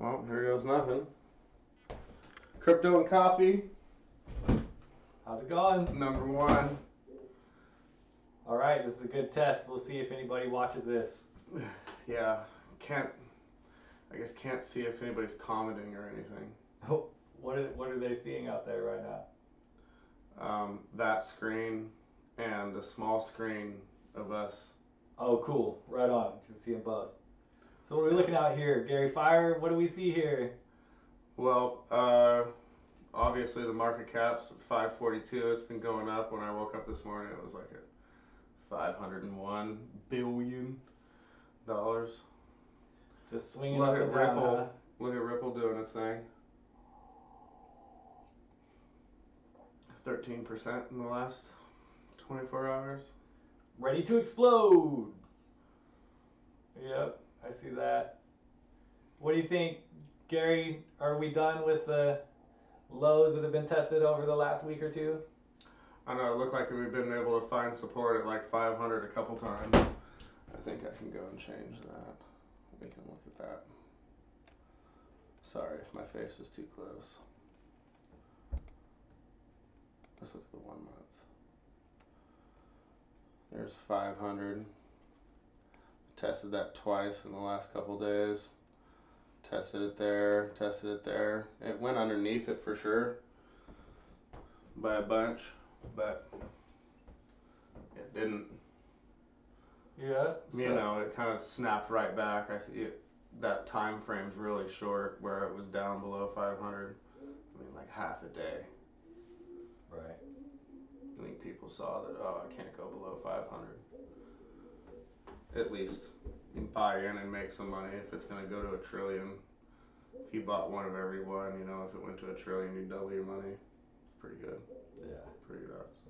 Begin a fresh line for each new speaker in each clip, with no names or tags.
Oh, here goes nothing. Crypto and coffee,
How's it going?
#1.
All right, this is a good test. We'll see if anybody watches this.
Yeah, I guess can't see if anybody's commenting or anything.
What are they seeing out there right now?
That screen and the small screen of us.
Oh, cool. Right on. You can see them both. So what are we looking at here? Gary Fire, what do we see here?
Well, obviously the market cap's at 542. It's been going up. When I woke up this morning, it was like at $501 billion.
Just swinging
Look
up
at
and down,
Ripple.
huh?
Look at Ripple doing its thing. 13% in the last 24 hours.
Ready to explode. Yep, I see that. What do you think, Gary? Are we done with the lows that have been tested over the last week or two?
I know it looked like we've been able to find support at like 500 a couple times. I think I can go and change that. We can look at that. Sorry if my face is too close. Let's look at the 1 month. There's 500. Tested that twice in the last couple days. Tested it there, tested it there. It went underneath it for sure by a bunch, but it didn't.
Yeah.
You know, it kind of snapped right back. That time frame's really short where it was down below 500. I mean, like half a day.
Right.
I think people saw that, oh, I can't go below 500. At least you can buy in and make some money if it's going to go to $1 trillion. If you bought one of every one, you know, if it went to $1 trillion, you'd double your money. It's pretty good.
Yeah.
Pretty good odds.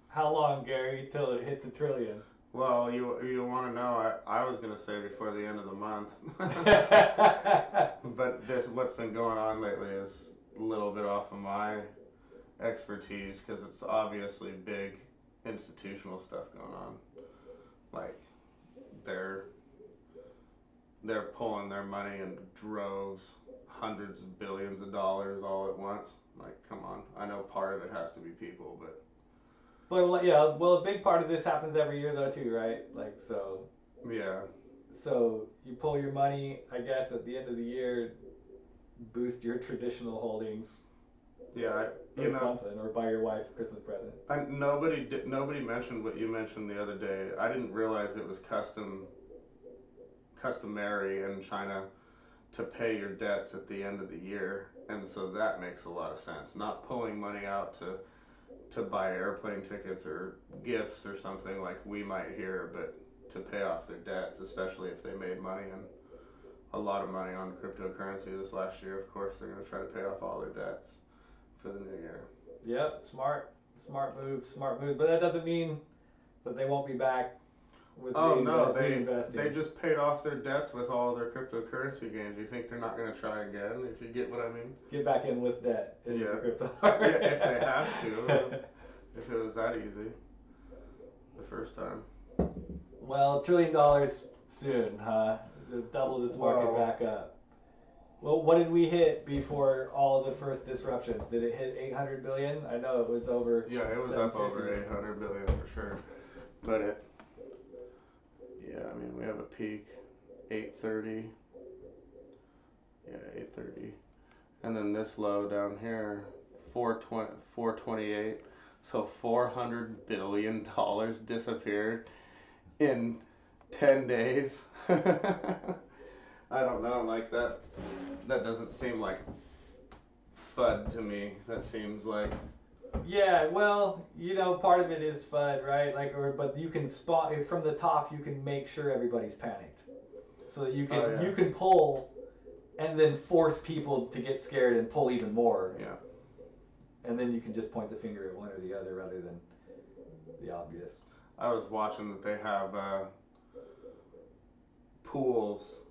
How long, Gary, till it hits $1 trillion?
Well, you want to know, I was going to say before the end of the month. But what's been going on lately is a little bit off of my expertise because it's obviously big institutional stuff going on. Like they're pulling their money in droves, hundreds of billions of dollars all at once. Like, come on. I know part of it has to be people, but
yeah, well, a big part of this happens every year though too, right? Like so.
Yeah.
So you pull your money, I guess, at the end of the year, boost your traditional holdings.
Yeah,
or something, or buy your wife a Christmas present.
Nobody mentioned what you mentioned the other day. I didn't realize it was customary in China to pay your debts at the end of the year, and so that makes a lot of sense. Not pulling money out to buy airplane tickets or gifts or something like we might hear, but to pay off their debts, especially if they made money and a lot of money on cryptocurrency this last year. Of course, they're going to try to pay off all their debts for the new year.
Yep, smart moves. But that doesn't mean that they won't be back with reinvesting.
They just paid off their debts with all their cryptocurrency gains. You think they're not going to try again? If you get what I mean?
Get back in with debt in
yeah.
crypto.
Yeah, if they have to. If it was that easy the first time.
Well, $1 trillion soon, huh? Double this market back up. Well, what did we hit before all of the first disruptions? Did it hit 800 billion? I know it was over.
Yeah, it was up over 800 billion for sure. But I mean, we have a peak, 830. Yeah, 830. And then this low down here, 428. So $400 billion disappeared in 10 days. I don't know, like that doesn't seem like FUD to me. That seems like...
Yeah, well, you know, part of it is FUD, right? But you can spot from the top. You can make sure everybody's panicked, so that you can pull, and then force people to get scared and pull even more.
Yeah.
And then you can just point the finger at one or the other rather than the obvious.
I was watching that they have pools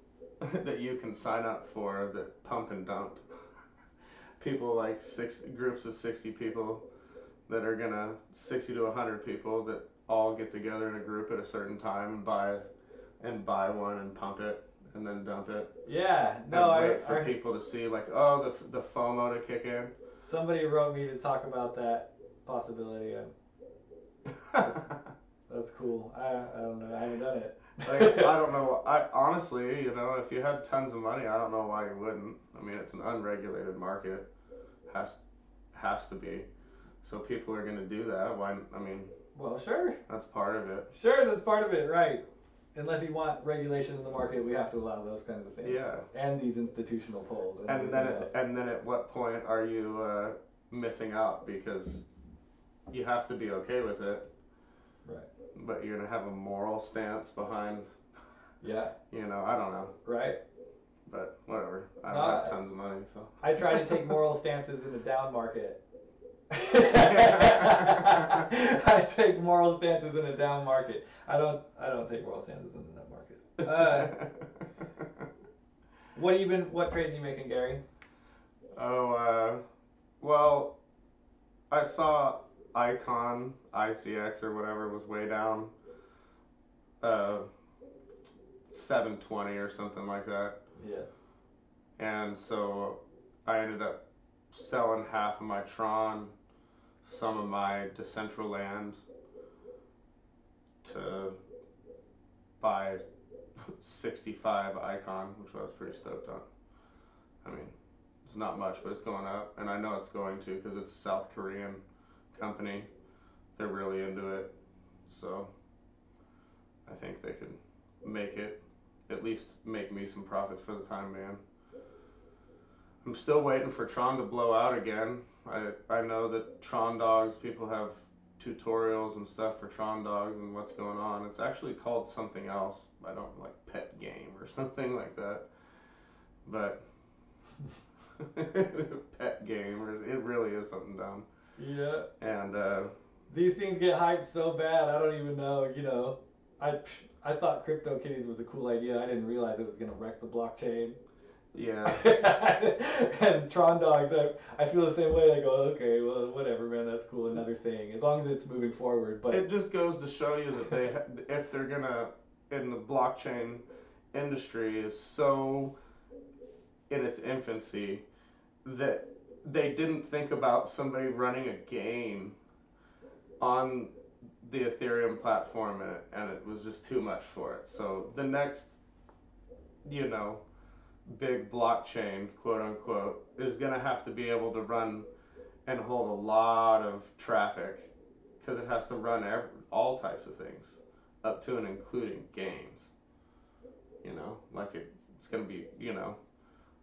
that you can sign up for that pump and dump. People like groups of 60 people that are gonna 60 to 100 people that all get together in a group at a certain time and buy one and pump it and then dump it.
Yeah, no,
and wait for people to see like, oh, the FOMO to kick in.
Somebody wrote me to talk about that possibility. That's cool. I don't know. I haven't done it.
Like, I don't know. I honestly, if you had tons of money, I don't know why you wouldn't. I mean, it's an unregulated market. Has to be. So people are going to do that. Why? I mean.
Well, sure.
That's part of it.
Sure, that's part of it, right? Unless you want regulation in the market, we have to allow those kinds of things.
Yeah.
And these institutional polls.
And then at what point are you missing out because you have to be okay with it.
Right.
But you're gonna have a moral stance behind.
Yeah.
I don't know.
Right.
But whatever. I don't have tons of money, so.
I try to take moral stances in the down market. I take moral stances in a down market. I don't take moral stances in the up market. What trades are you making, Gary?
Well, I saw Icon, ICX or whatever was way down. 720 or something like that.
Yeah.
And so I ended up selling half of my Tron, some of my Decentraland to buy 65 Icon, which I was pretty stoked on. I mean, it's not much, but it's going up, and I know it's going to because it's a South Korean company. They're really into it, so I think they could make it, at least make me some profits for the time being. I'm still waiting for Tron to blow out again. I know that Tron Dogs, people have tutorials and stuff for Tron Dogs and what's going on. It's actually called something else. I don't like Pet Game or something like that. But Pet Game, it really is something dumb.
Yeah.
And
these things get hyped so bad. I don't even know. I thought CryptoKitties was a cool idea. I didn't realize it was gonna wreck the blockchain.
Yeah.
And Tron Dogs, I feel the same way. I go, okay, well, whatever, man, that's cool. Another thing, as long as it's moving forward. But
it just goes to show you that if they're gonna, in the blockchain industry is so in its infancy that they didn't think about somebody running a game on the Ethereum platform, and it was just too much for it. So the next, big blockchain, quote unquote, is going to have to be able to run and hold a lot of traffic because it has to run all types of things, up to and including games. It's going to be,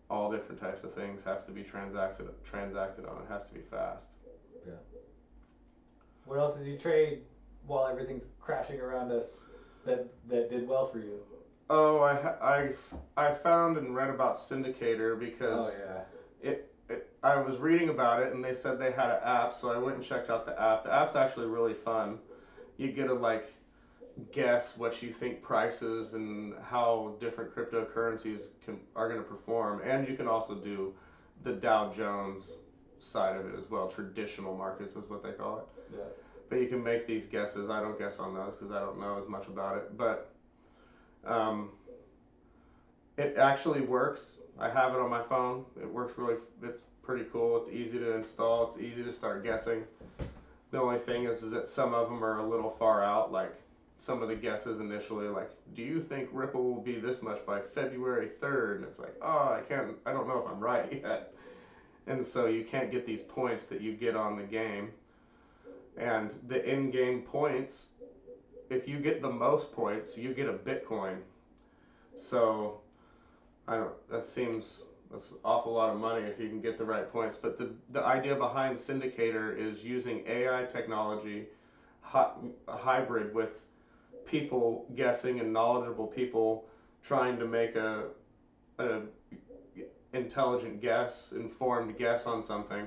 all different types of things have to be transacted on. It has to be fast.
Yeah. What else did you trade while everything's crashing around us that did well for you?
Oh, I found and read about Syndicator because I was reading about it and they said they had an app, so I went and checked out the app. The app's actually really fun. You get to guess what you think prices and how different cryptocurrencies are going to perform, and you can also do the Dow Jones side of it as well. Traditional markets is what they call it.
Yeah. But
you can make these guesses. I don't guess on those because I don't know as much about it, but it actually works. I have it on my phone. It works it's pretty cool. It's easy to install. It's easy to start guessing. The only thing is that some of them are a little far out, like some of the guesses initially, like, do you think Ripple will be this much by February 3rd? And it's like, I don't know if I'm right yet. And so you can't get these points that you get on the game. And the in-game points, if you get the most points, you get a Bitcoin. So, that's an awful lot of money if you can get the right points. But the idea behind Syndicator is using AI technology, a hybrid with people guessing and knowledgeable people trying to make a intelligent guess, informed guess on something.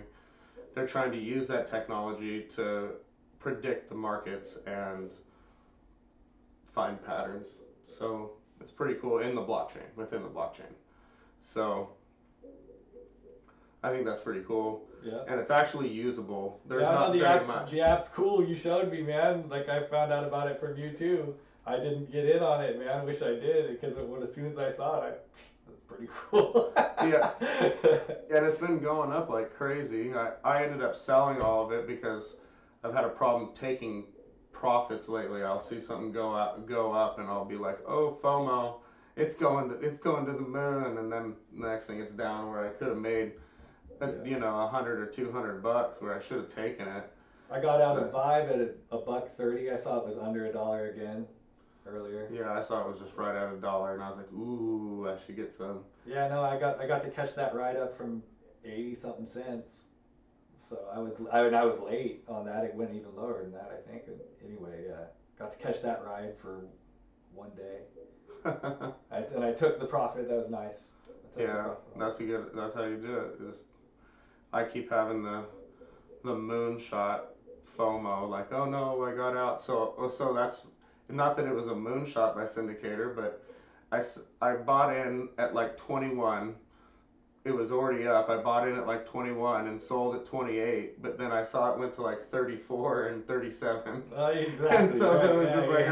They're trying to use that technology to predict the markets and find patterns. So it's pretty cool within the blockchain. So I think that's pretty cool.
Yeah.
And it's actually usable.
The app's cool. You showed me, man. I found out about it from you too. I didn't get in on it, man. I wish I did because as soon as I saw it, that's pretty cool.
Yeah. And it's been going up like crazy. I ended up selling all of it because I've had a problem taking profits lately. I'll see something go up, and I'll be like, oh, FOMO, it's going to the moon, and then the next thing it's down where I could have made, $100 or $200 where I should have taken it.
I got out of Vibe at $1.30. I saw it was under $1 again earlier.
Yeah, I saw it was just right at $1, and I was like, ooh, I should get some.
Yeah, no, I got to catch that ride up from 80 something cents. So I was late on that. It went even lower than that, I think. Anyway, got to catch that ride for one day. And I took the profit. That was nice.
Yeah, that's how you do it. I keep having the moonshot FOMO, like, oh no, I got out. So that's not that it was a moonshot by syndicator, but I bought in at like 21. It was already up. I bought in at like 21 and sold at 28, but then I saw it went to like 34 and 37.
Exactly.
And so
right.
it was just like,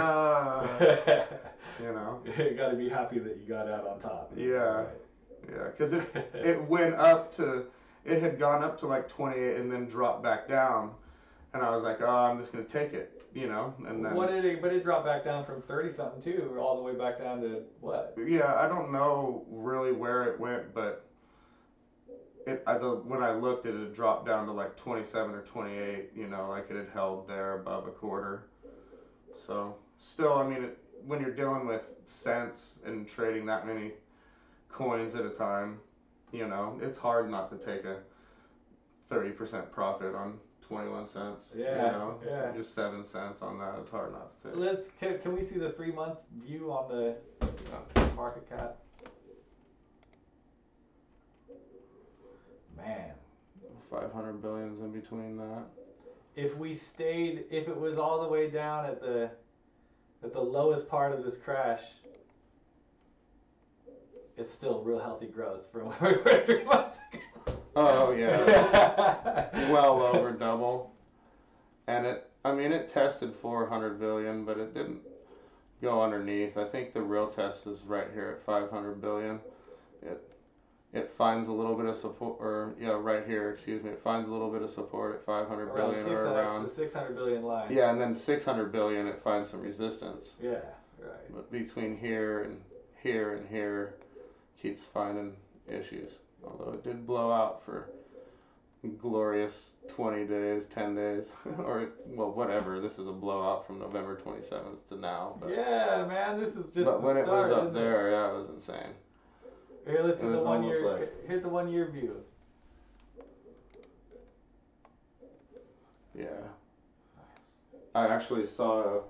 You got to be happy that you got out on top.
Yeah.
Right.
Yeah, because it went up to, it had gone up to like 28 and then dropped back down, and I was like, oh, I'm just gonna take it, and then.
But it dropped back down from 30 something too, all the way back down to what?
Yeah, I don't know really where it went, but when I looked, it had dropped down to like 27 or 28, like it had held there above a quarter. So still, I mean, when you're dealing with cents and trading that many coins at a time, it's hard not to take a 30% profit on 21 cents.
Yeah.
Just 7 cents on that. It's hard not to take.
Can we see the 3-month view on the market cap? Man,
500 billions in between that.
If it was all the way down at the lowest part of this crash, it's still real healthy growth from where we were 3 months ago.
Oh yeah, well over double. And it tested 400 billion, but it didn't go underneath. I think the real test is right here at 500 billion. It finds a little bit of support, right here, excuse me. It finds a little bit of support at 500 billion or around
the 600 billion line.
Yeah, and then 600 billion, it finds some resistance.
Yeah, right.
But between here and here, keeps finding issues. Although it did blow out for glorious 20 days, 10 days, or whatever. This is a blowout from November 27th to now. But,
yeah, man, this is just.
But when
it
was up there, yeah, it was insane.
Here, let's see the 1 year. Hit the 1 year view.
Yeah. I actually saw.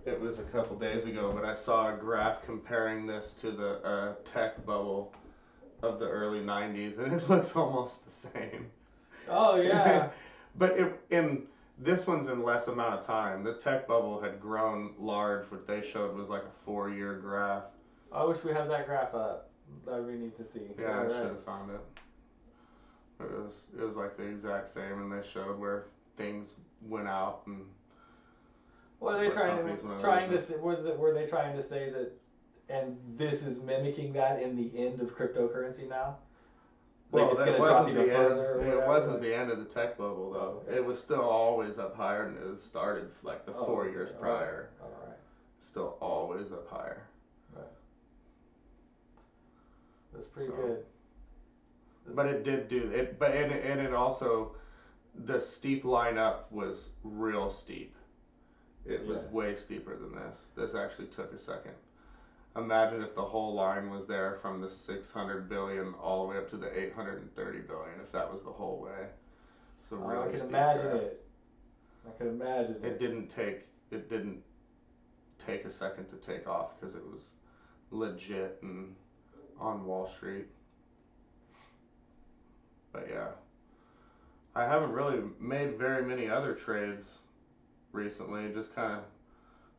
It was a couple days ago, but I saw a graph comparing this to the tech bubble of the early 90s, and it looks almost the same.
Oh, yeah.
But this one's in less amount of time. The tech bubble had grown large. What they showed was like a 4-year graph.
I wish we had that graph up. That we need to see.
Yeah, I should have found it. It was like the exact same, and they showed where things went out and.
Well, they were they trying to say that, and this is mimicking that in the end of cryptocurrency now?
Like well, it wasn't the end of the tech bubble though. Okay. It was still always up higher, and it started like the 4 years prior.
All right.
Still always up higher.
Right. That's pretty good.
But it did do it. But and it also, the steep line up was real steep. It was way steeper than this. This actually took a second. Imagine if the whole line was there from the 600 billion all the way up to the 830 billion, if that was the whole way. So really
I can imagine it. I can imagine it.
It didn't take a second to take off because it was legit and on Wall Street. But yeah, I haven't really made very many other trades recently. Just kind of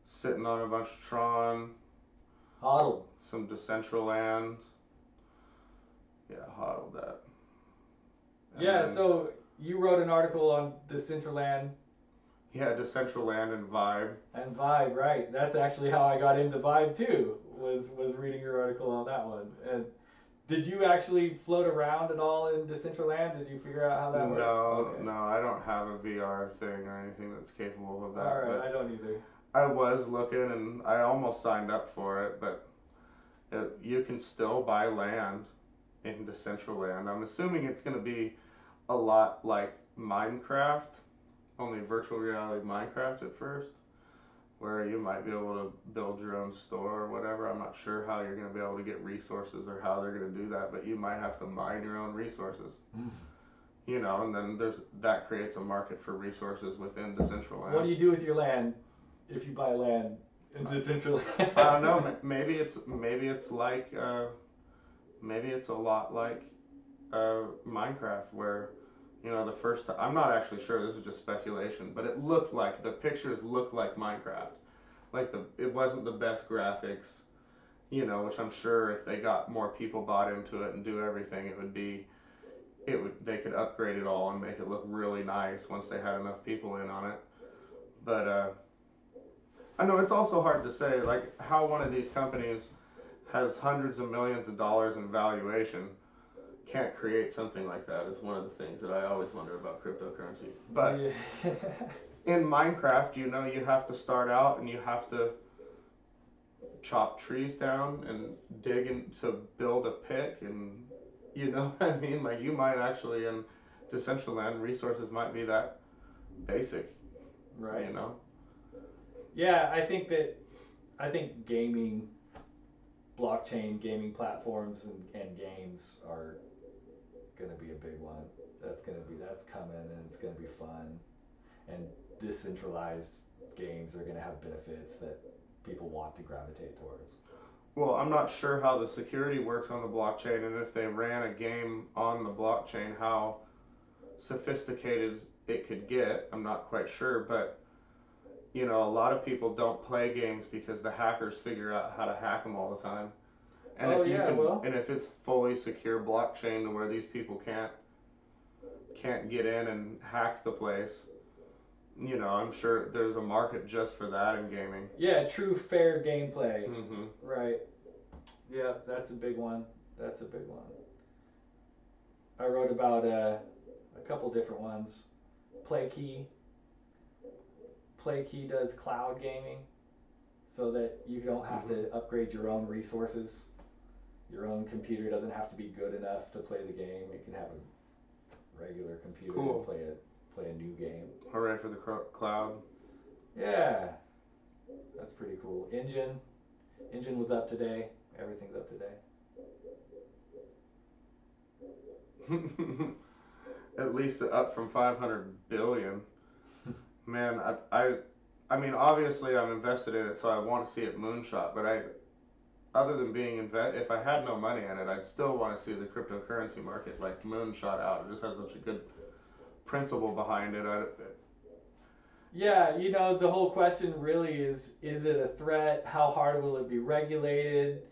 sitting on a bunch of Tron.
Hodl.
Some Decentraland. Yeah, hodled that. And
so you wrote an article on Decentraland.
Yeah, Decentraland and Vibe.
And Vibe, right? That's actually how I got into Vibe too. Was reading your article on that one. And did you actually float around at all in Decentraland? Did you figure out how that works?
No, I don't have a VR thing or anything that's capable of that.
All right, I don't either.
I was looking and I almost signed up for it, but you can still buy land in Decentraland. I'm assuming it's going to be a lot like Minecraft, only virtual reality Minecraft at first, where you might be able to build your own store or whatever. I'm not sure how you're going to be able to get resources or how they're going to do that, but you might have to mine your own resources. You know, and then that creates a market for resources within Decentraland.
What do you do with your land if you buy land in Decentraland?
I don't know. Maybe it's like maybe it's a lot like Minecraft, where you know I'm not actually sure. This is just speculation, but the pictures looked like Minecraft. Like it wasn't the best graphics, you know, which I'm sure if they got more people bought into it and do everything, they could upgrade it all and make it look really nice once they had enough people in on it. But I know it's also hard to say, like, how one of these companies has hundreds of millions of dollars in valuation can't create something like that is one of the things that I always wonder about cryptocurrency. But
yeah.
in Minecraft, you know, you have to start out and you have to chop trees down and dig to build a pick, and you know what I mean? Like, you might actually, in Decentraland, resources might be that basic.
Right.
You know?
Yeah, I think gaming, blockchain gaming platforms and games are going to be a big one. That's coming, and it's going to be fun. And decentralized games are going to have benefits that people want to gravitate towards.
Well, I'm not sure how the security works on the blockchain, and if they ran a game on the blockchain, how sophisticated it could get. I'm not quite sure, but you know, a lot of people don't play games because the hackers figure out how to hack them all the time. And and if it's fully secure blockchain to where these people can't get in and hack the place, you know, I'm sure there's a market just for that in gaming.
Yeah, true fair gameplay.
Mm-hmm.
Right. Yeah, that's a big one. I wrote about a couple different ones. PlayKey does cloud gaming so that you don't have to upgrade your own resources. Your own computer doesn't have to be good enough to play the game. You can have a regular computer and play a new game.
Hooray for the cloud.
Yeah, that's pretty cool. Engine was up today. Everything's up today.
At least up from 500 billion. Man, I mean, obviously I'm invested in it, so I want to see it moonshot. But other than being if I had no money in it, I'd still want to see the cryptocurrency market like moonshot out. It just has such a good principle behind it.
Yeah, you know, the whole question really is it a threat? How hard will it be regulated?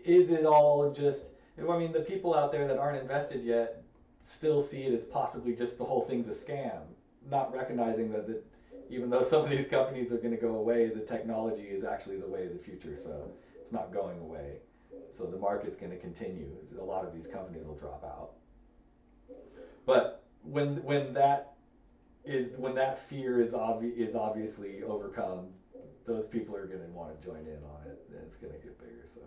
Is it all just, I mean, the people out there that aren't invested yet still see it as possibly just the whole thing's a scam, not recognizing that even though some of these companies are going to go away, the technology is actually the way of the future, so it's not going away. So the market's going to continue. A lot of these companies will drop out. But when that fear is obviously overcome, those people are going to want to join in on it, and it's going to get bigger. So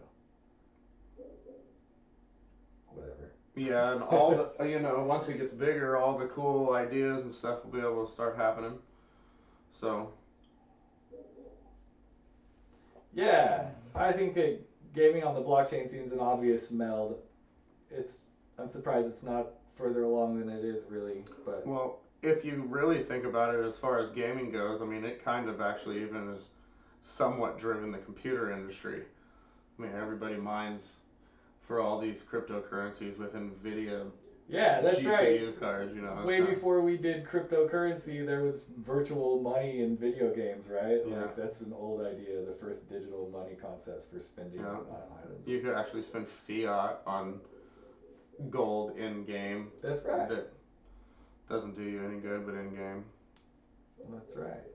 whatever.
Yeah, and all the, you know, once it gets bigger, all the cool ideas and stuff will be able to start happening. So.
Yeah, I think that gaming on the blockchain seems an obvious meld. I'm surprised it's not further along than it is, really. But
well, if you really think about it, as far as gaming goes, I mean, it kind of actually even has somewhat driven the computer industry. I mean, everybody mines for all these cryptocurrencies with NVIDIA.
Yeah, that's
GPU
right.
cards, you know.
Way before we did cryptocurrency, there was virtual money in video games, right?
Yeah.
Like, that's an old idea, the first digital money concepts for spending on items.
You could actually spend fiat on gold in game.
That's right.
That doesn't do you any good, but in game.
That's right.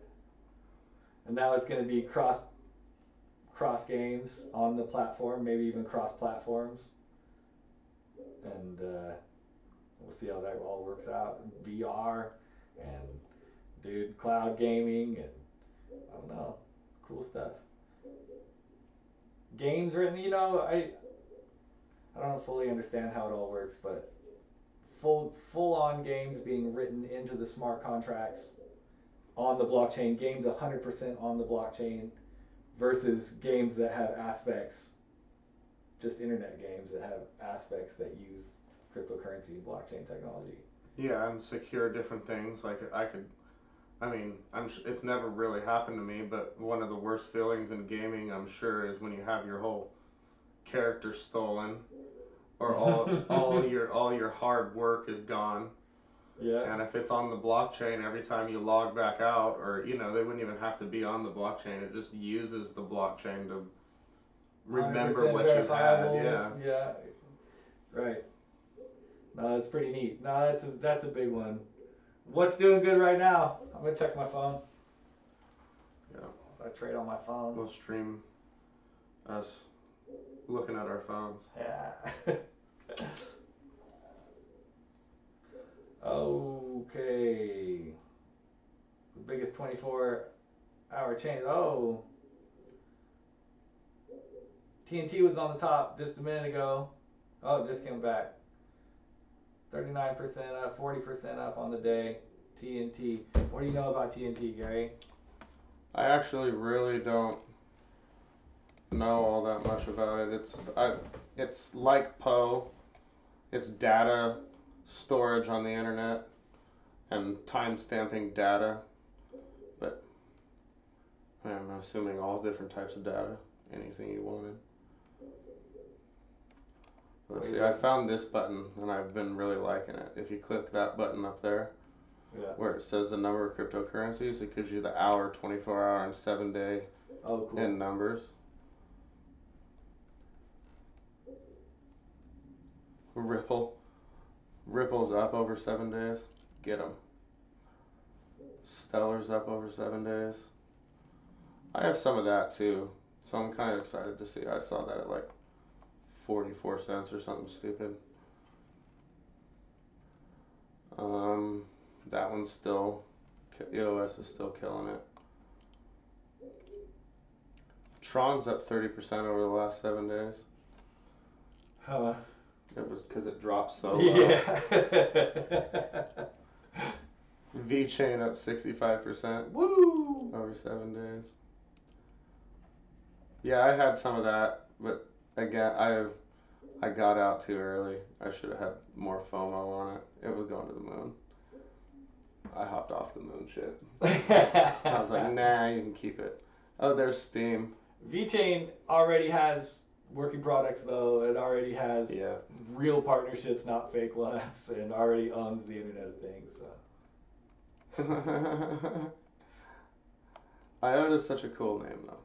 And now it's going to be cross games on the platform, maybe even cross platforms. And we'll see how that all works out. VR and dude, cloud gaming, and I don't know, cool stuff. Games written, I don't fully understand how it all works, but full on games being written into the smart contracts on the blockchain, games 100% on the blockchain versus games that have aspects, just internet games that have aspects that use cryptocurrency and blockchain technology.
Yeah, and secure different things. Like it's never really happened to me, but one of the worst feelings in gaming, I'm sure, is when you have your whole character stolen, or all your hard work is gone.
Yeah.
And if it's on the blockchain, every time you log back out, or they wouldn't even have to be on the blockchain. It just uses the blockchain to remember what you had. Yeah.
Yeah. Right. No, that's pretty neat. No, that's a big one. What's doing good right now? I'm gonna check my phone.
Yeah.
I trade on my phone.
We'll stream us looking at our phones.
Yeah. Okay. The biggest 24-hour change. Oh. TNT was on the top just a minute ago. Oh, it just came back. 39% up, 40% up on the day. TNT. What do you know about TNT, Gary?
I actually really don't know all that much about it. It's like Poe. It's data storage on the internet and time stamping data, but I'm assuming all different types of data, anything you wanted. Let's see, I found this button and I've been really liking it. If you click that button up there, where it says the number of cryptocurrencies, it gives you the hour, 24-hour, and 7-day in numbers. Ripple's up over 7 days. Get them. Stellar's up over 7 days. I have some of that too, so I'm kind of excited to see. I saw that at like 44 cents or something stupid. That one's still, EOS is still killing it. Tron's up 30% over the last 7 days.
Huh.
It was because it dropped so low.
Yeah.
VeChain up 65%.
Woo!
Over 7 days. Yeah, I had some of that, but again, I got out too early. I should have had more FOMO on it. It was going to the moon. I hopped off the moon shit. I was like, nah, you can keep it. Oh, there's Steam.
VeChain already has working products though. It already has real partnerships, not fake ones, and already owns the Internet of Things. So.
IOTA is such a cool name though.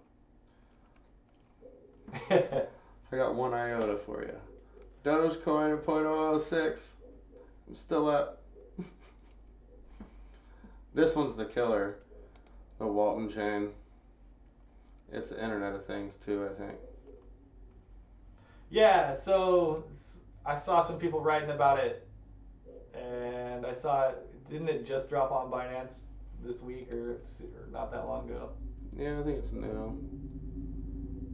I got one IOTA for you. Dogecoin at 0.006. I'm still up. This one's the killer. The Walton chain. It's the Internet of Things too, I think.
Yeah, so I saw some people writing about it, and I saw didn't it just drop on Binance this week or not that long ago?
Yeah, I think it's new.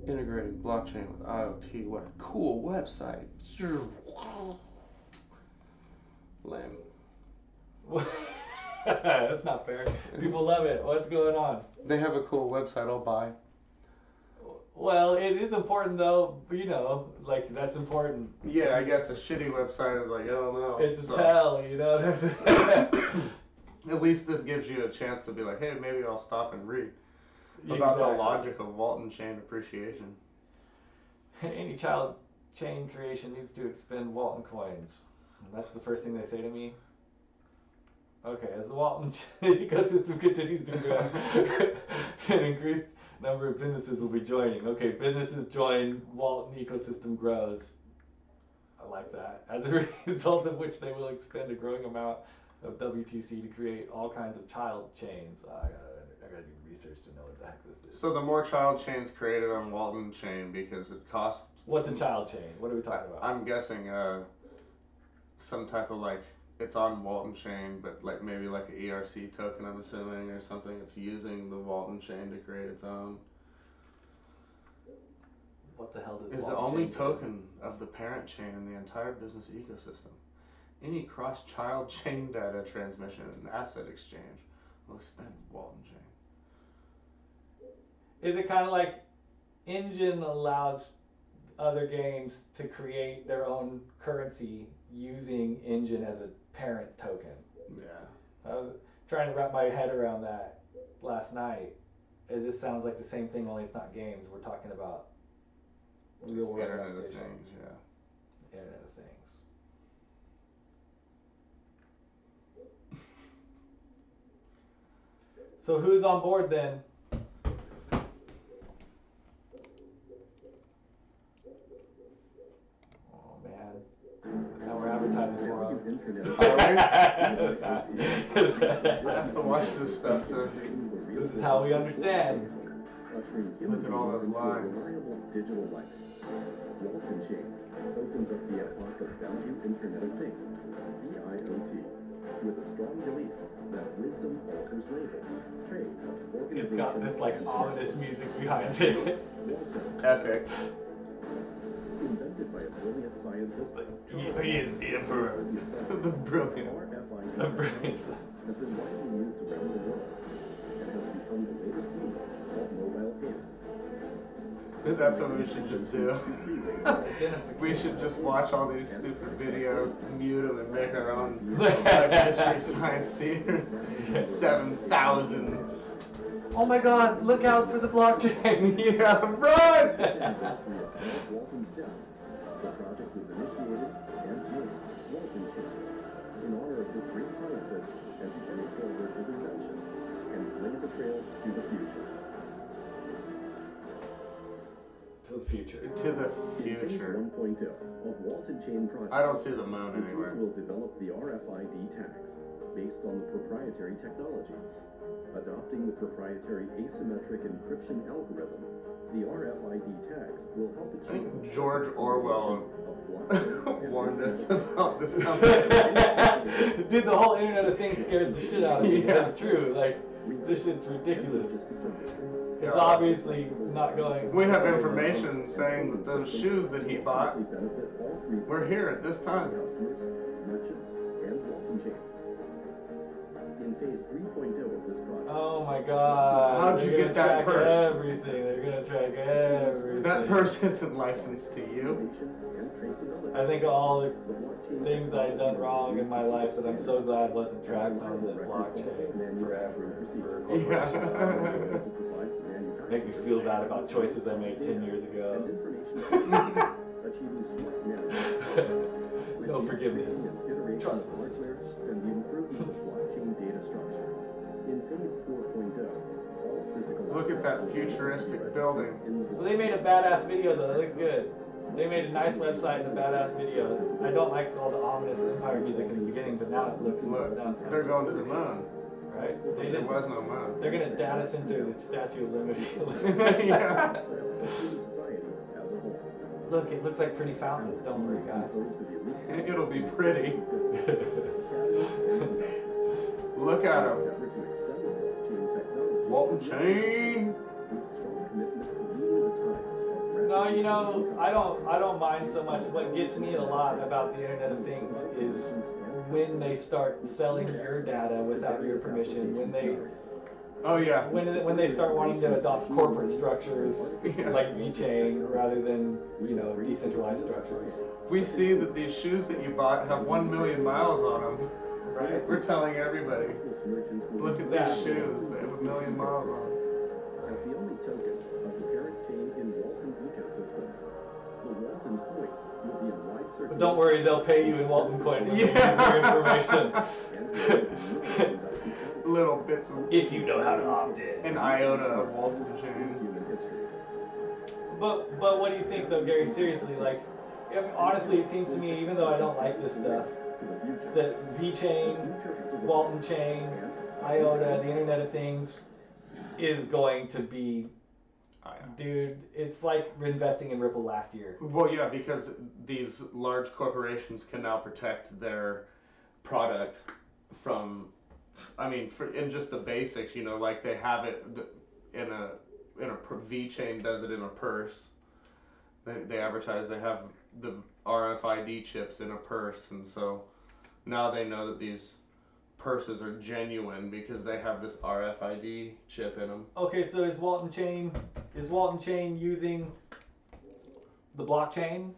Integrating blockchain with IoT. What a cool website. Lame.
That's not fair. People love it. What's going on?
They have a cool website. I'll buy.
Well, it is important though. Like that's important.
Yeah, I guess a shitty website is like, I don't know.
It's a tell,
At least this gives you a chance to be like, hey, maybe I'll stop and read about the logic of Walton chain appreciation.
Any child chain creation needs to expend Walton coins. And that's the first thing they say to me. Okay, as the Walton ecosystem continues to grow, an increased number of businesses will be joining. Okay, businesses join, Walton ecosystem grows. I like that. As a result of which they will expend a growing amount of WTC to create all kinds of child chains. I gotta do research to know what the heck this is.
So the more child chains created on Walton Chain because it costs.
What's a child chain? What are we talking about?
I'm guessing some type of like it's on Walton Chain, but like maybe like an ERC token. I'm assuming or something. It's using the Walton Chain to create its own.
What the hell does
is the only token of the parent chain in the entire business ecosystem. Any cross-child chain data transmission and asset exchange will expend Walton Chain.
Is it kind of like Engine allows other games to create their own currency using Engine as a parent token?
Yeah.
I was trying to wrap my head around that last night. This sounds like the same thing, only it's not games. We're talking about real world
Internet of Things, yeah.
Internet of Things. So who's on board then? Oh man, now we're advertising for them.
I have to watch this stuff too.
This is how we understand.
Look at all those lines.
Digital life. Walton Chain opens up the epoch of value Internet of Things, VIoT, with a strong belief that wisdom alters labor, trade, organization.
It's got this like ominous music behind it.
Epic.
Invented by a brilliant scientist.
He is the emperor.
The brilliant.
RFID has been widely used around the world and has become the latest means of mobile payment.
That's what we should just do. We should just watch all these stupid videos, mute them, and make our own Mystery Science Theater. 7,000.
Oh my God! Look out for the blockchain!
Yeah, run!
Walton's death. The project was initiated and named Walton Chain in honor of this great scientist and to carry forward his invention and blaze a trail to the future.
To the future.
To the
In phase
future.
1.0 of Walton Chain project,
I don't see the moon
the
anywhere.
team will develop the RFID tags based on the proprietary technology. Adopting the proprietary asymmetric encryption algorithm, the RFID tags will help
I
achieve
think George Orwell
of blockchain and
warned us
internet.
about this company.
Dude, the whole Internet of Things scares the shit out of me.
Yeah.
That's true. Like, this shit's ridiculous.
Logistics industry.
It's obviously not going.
We have information saying that those shoes that he bought
benefit all three
were here at this time.
customers, merchants, and Walton Chain. In phase 3.0 of this project,
Oh my God!
How'd you
They're
get
gonna
that
track
purse?
Everything. They're gonna track everything.
That purse isn't licensed to you.
customization, and traceability.
I think all the
The blockchain
things I've done wrong in my life that I'm so glad wasn't tracked on the
record
blockchain
of manufacturing
forever
procedure.
for corporations.
Yeah.
To provide the manufacturers
Make me feel bad about choices I made 10 years
and
ago.
information security, achieving smart management. With
No
the
forgiveness.
increasing iteration
Trust
of
the
hardware
systems.
and the improvement of blockchain data structure. In phase 4.0, all physical
Look at
assets
that
will be
futuristic
registered
building.
in the
Well, they made a badass video though. It looks good. They made a nice website and a badass video. I don't like all the ominous Empire music in the beginning, but now it looks
Look,
now it
they're
sounds
going to the moon.
right. They
There
just
was no moon.
they're gonna data censor the Statue of Liberty.
Yeah.
human society as a whole.
Look, it looks like pretty fountains. Don't worry, guys.
Composed of elite
It'll be
talents,
pretty.
business, academy, and investment.
Look at him.
Endeavor to extend the blockchain technology
Walton
to
Chain.
with a strong commitment to leading the times of rapid
No, you know,
changing
I don't mind so much. What gets me a lot about the Internet of Things is when they start selling your data without your permission.
Oh yeah.
When they start wanting to adopt corporate structures
Yeah.
like VeChain rather than decentralized structures.
We see that these shoes that you bought have 1 million miles on them.
Right.
We're telling everybody. Look at these
Exactly.
shoes. They have 1 million miles on them.
As the only token of the parent chain in Walton ecosystem, the Walton coin will be in wide circulation.
But don't worry, they'll pay you in Walton coin to use
Yeah.
your information.
And will be investment capital
Little bits of
If you know how to opt in.
an iota of Walton
in
Chain.
human history.
But what do you think though, Gary? Seriously, like, I mean, honestly, it seems to me, even though I don't like this stuff,
to the future.
The VeChain,
The future is around.
Walton Chain,
And
IOTA, the Internet of Things is going to be,
Oh, yeah.
dude, it's like investing in Ripple last year.
Well, yeah, because these large corporations can now protect their product from, I mean, in just the basics, you know, like they have it in a VeChain does it in a purse. They advertise they have the RFID chips in a purse, and so now they know that these purses are genuine because they have this RFID chip in them.
Okay, so is Walton Chain using the blockchain?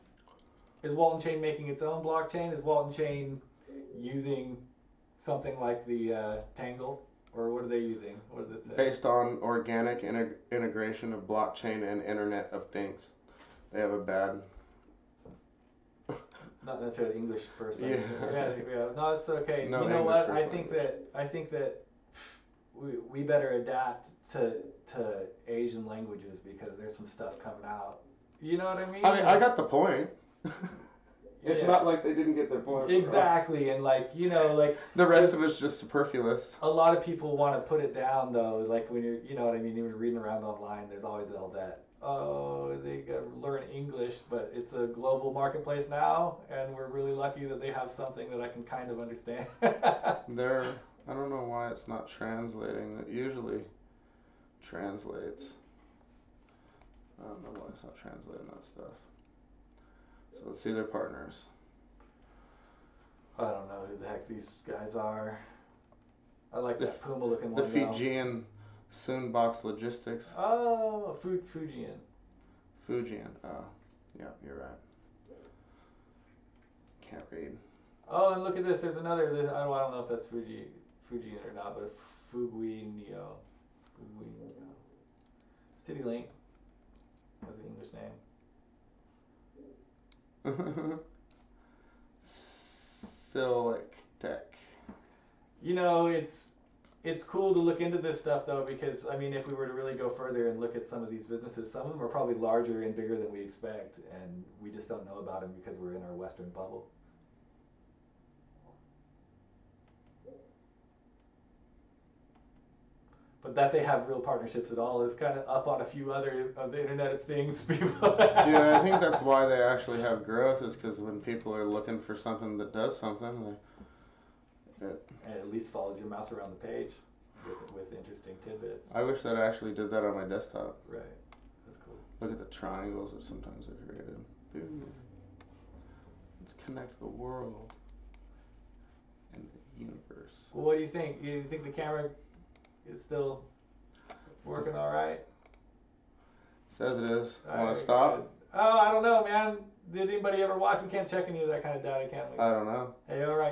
Is Walton Chain making its own blockchain? Is Walton Chain using something like the Tangle? Or what are they using? What does it say?
Based on organic integration of blockchain and Internet of Things. They have a bad...
Not necessarily English person.
Yeah.
Yeah. No, it's okay.
No
you know
English
what? I think that we better adapt to Asian languages because there's some stuff coming out. You know what I mean?
I got the point. It's
Yeah.
not like they didn't get their point.
Exactly, and like, you know, like
The rest of it's just superfluous.
a lot of people want to put it down though. Like when you're, you know what I mean, even reading around online, there's always all that. Oh, they gotta learn English, but it's a global marketplace now, and we're really lucky that they have something that I can kind of understand.
I don't know why it's not translating. It usually translates. I don't know why it's not translating that stuff. So let's see their partners.
I don't know who the heck these guys are. I like
The
that Puma looking
The
one though.
Fijian Soonbox Logistics.
Oh, Fujian.
Fujian. Oh, yeah, you're right. Can't read.
Oh, and look at this. There's another. I don't know if that's Fujian or not, but Fuguinho. CityLink has an English name.
Silic Tech.
You know, it's cool to look into this stuff though, because I mean, if we were to really go further and look at some of these businesses, some of them are probably larger and bigger than we expect, and we just don't know about them because we're in our Western bubble. But that they have real partnerships at all is kind of up on a few other of the Internet of Things people.
Yeah, I think that's why they actually have growth, is because when people are looking for something that does something,
And at least follows your mouse around the page with interesting tidbits.
I wish that I actually did that on my desktop.
Right. That's cool.
Look at the triangles that sometimes are created. Boom. Let's connect the world and the universe.
Well, what do you think? You think the camera is still working all right?
Says it is.
All
Want
right,
to stop?
good. Oh, I don't know, man. Did anybody ever watch? We can't check any of that kind of data, can we?
I don't know.
Hey, all right.